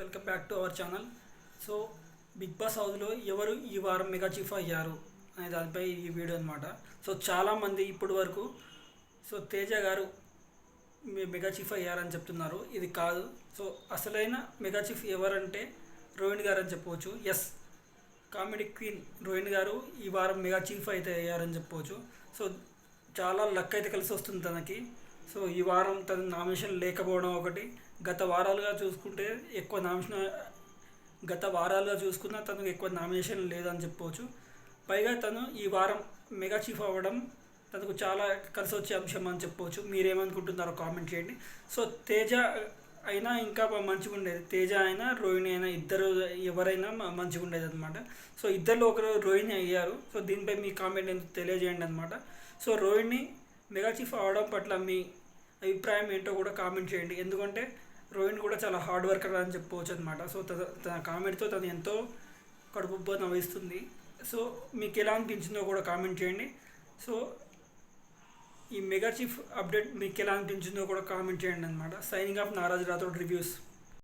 Welcome back to our channel. So Bigg Boss హౌస్లో ఎవరు ఈ వారం మెగా చీఫ్ అయ్యారు అనే దానిపై ఈ వీడియో అనమాట. సో చాలామంది ఇప్పటి వరకు తేజ గారు మెగా చీఫ్ అయ్యారని చెప్తున్నారు. ఇది కాదు. సో అసలైన మెగా చీఫ్ ఎవరంటే రోహిణి గారు అని చెప్పవచ్చు. ఎస్, కామెడీ క్వీన్ రోహిణి గారు ఈ వారం మెగా చీఫ్ అయితే అయ్యారని చెప్పవచ్చు. సో చాలా లక్ అయితే కలిసి వస్తుంది తనకి. సో ఈ వారం తన నామినేషన్ లేకపోవడం ఒకటి. గత వారాలుగా చూసుకున్న తనకు ఎక్కువ నామినేషన్ లేదని చెప్పవచ్చు. పైగా తను ఈ వారం మెగా చీఫ్ అవ్వడం తనకు చాలా కలిసి వచ్చే అంశం అని చెప్పవచ్చు. మీరేమనుకుంటున్నారో కామెంట్ చేయండి. సో తేజ అయినా ఇంకా మంచిగా ఉండేది. తేజ అయినా రోహిణి అయినా ఇద్దరు ఎవరైనా మంచిగా ఉండేది అనమాట. సో ఇద్దరిలో ఒకరు రోహిణి అయ్యారు. సో దీనిపై మీ కామెంట్ ఎందుకు తెలియజేయండి అనమాట. సో రోహిణి మెగా చీఫ్ అవడం పట్ల మీ అభిప్రాయం ఏంటో కూడా కామెంట్ చేయండి. ఎందుకంటే రోహిణి కూడా చాలా హార్డ్ వర్కర్ అని చెప్పుకోవచ్చు అనమాట. సో తన కామెంట్తో తను ఎంతో కడుపుబ్బ నవ్విస్తుంది. సో మీకు ఎలా అనిపించిందో కూడా కామెంట్ చేయండి. సో ఈ మెగా చీఫ్ అప్డేట్ మీకు ఎలా అనిపించిందో కూడా కామెంట్ చేయండి అనమాట. Signing off Naraj Rathod reviews.